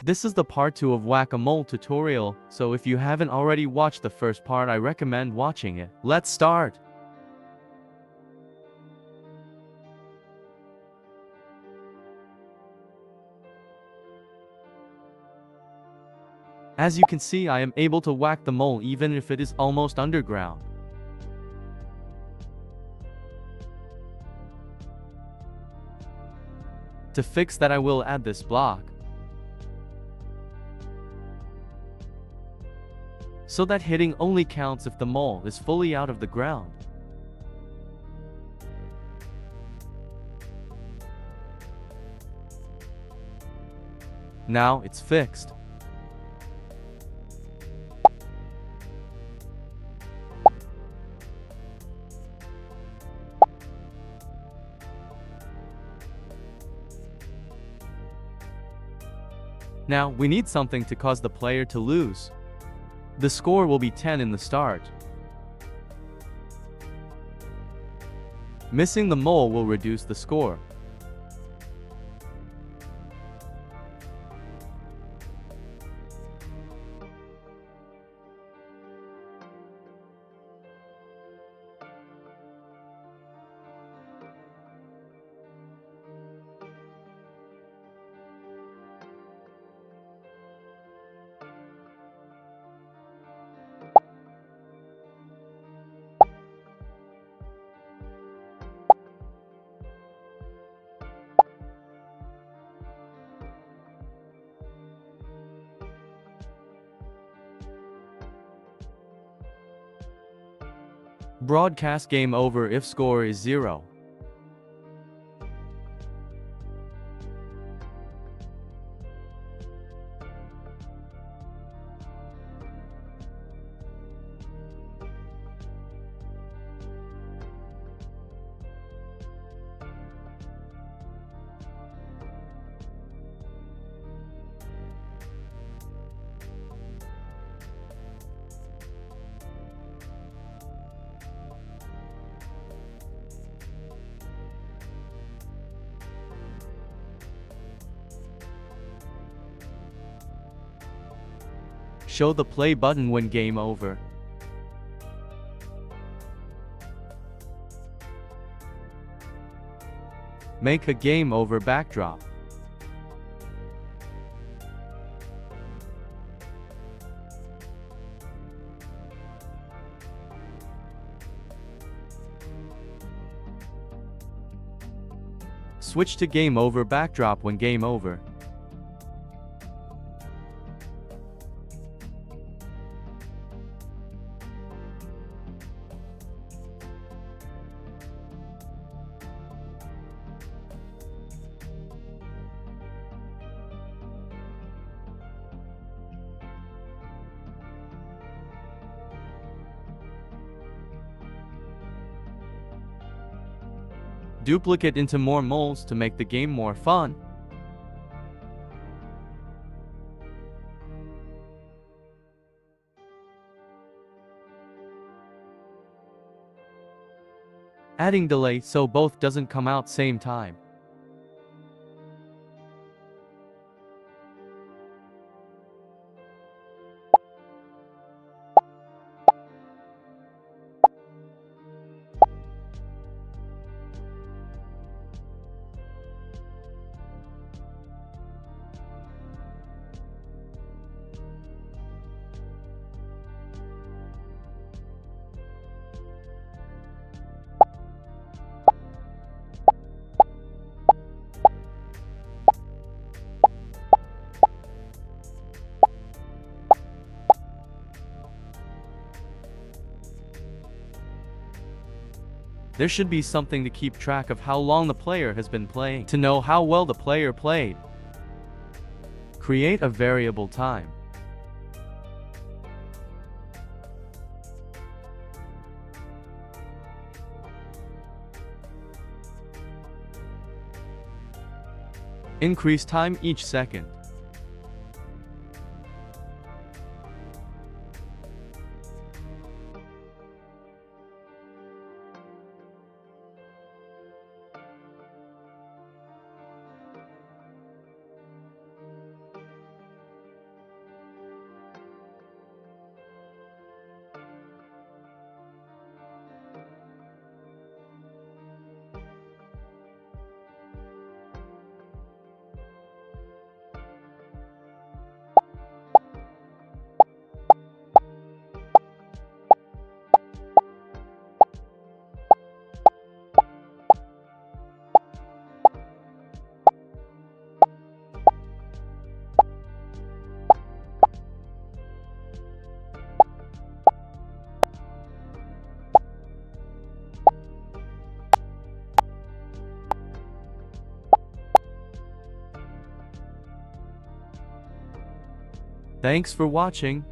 This is the part 2 of Whack-A-Mole tutorial, so if you haven't already watched the first part I recommend watching it. Let's start! As you can see, I am able to whack the mole even if it is almost underground. To fix that, I will add this block, so that hitting only counts if the mole is fully out of the ground. Now it's fixed. Now, we need something to cause the player to lose. The score will be 10 in the start. Missing the mole will reduce the score. Broadcast game over if score is 0. Show the play button when game over. Make a game over backdrop. Switch to game over backdrop when game over. Duplicate into more moles to make the game more fun. Adding delay so both doesn't come out same time. There should be something to keep track of how long the player has been playing, to know how well the player played. Create a variable time. Increase time each second. Thanks for watching.